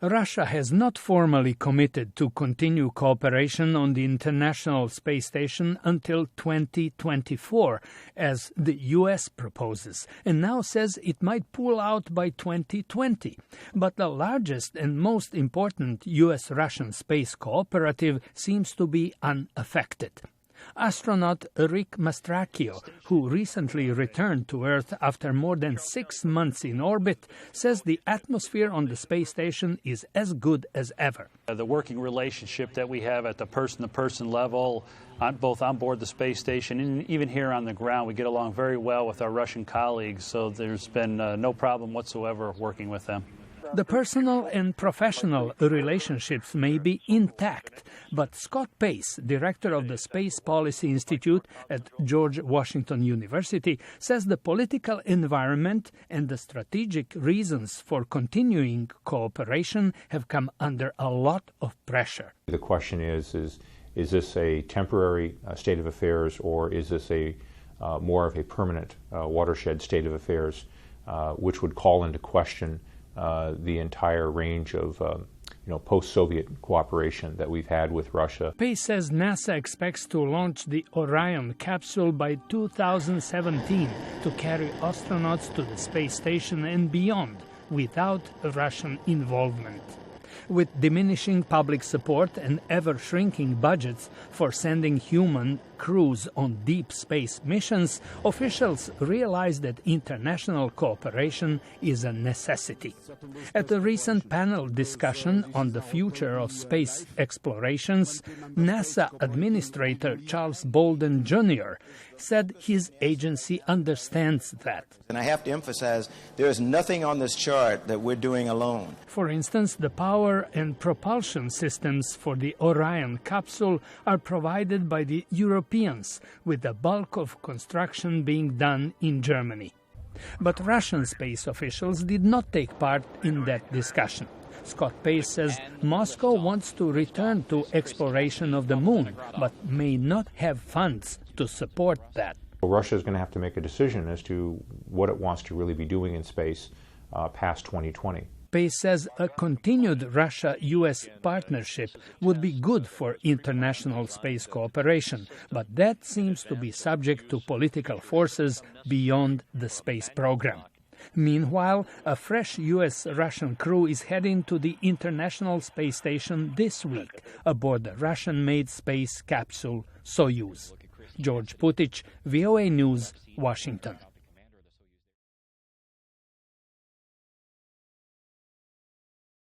Russia has not formally committed to continue cooperation on the International Space Station until 2024, as the U.S. proposes, and now says it might pull out by 2020. But the largest and most important U.S.-Russian space cooperative seems to be unaffected. Astronaut Rick Mastracchio, who recently returned to Earth after more than 6 months in orbit, says the atmosphere on the space station is as good as ever. The working relationship that we have at the person-to-person level, both on board the space station and even here on the ground, we get along very well with our Russian colleagues, so there's been no problem whatsoever working with them. The personal and professional relationships may be intact, but Scott Pace, director of the Space Policy Institute at George Washington University, says the political environment and the strategic reasons for continuing cooperation have come under a lot of pressure. The question is this a temporary state of affairs, or is this a more of a permanent watershed state of affairs, which would call into question the entire range of post-Soviet cooperation that we've had with Russia. Pace says NASA expects to launch the Orion capsule by 2017 to carry astronauts to the space station and beyond without Russian involvement. With diminishing public support and ever-shrinking budgets for sending human crews on deep space missions, officials realize that international cooperation is a necessity. At a recent panel discussion on the future of space explorations, NASA Administrator Charles Bolden Jr. said his agency understands that. And I have to emphasize, there is nothing on this chart that we're doing alone. For instance, the power and propulsion systems for the Orion capsule are provided by the Europeans, with the bulk of construction being done in Germany. But Russian space officials did not take part in that discussion. Scott Pace says Moscow wants to return to exploration of the moon, but may not have funds to support that. Russia is going to have to make a decision as to what it wants to really be doing in space past 2020. Pace says a continued Russia-U.S. partnership would be good for international space cooperation, but that seems to be subject to political forces beyond the space program. Meanwhile, a fresh U.S.-Russian crew is heading to the International Space Station this week aboard the Russian-made space capsule Soyuz. George Putich, VOA News, Washington.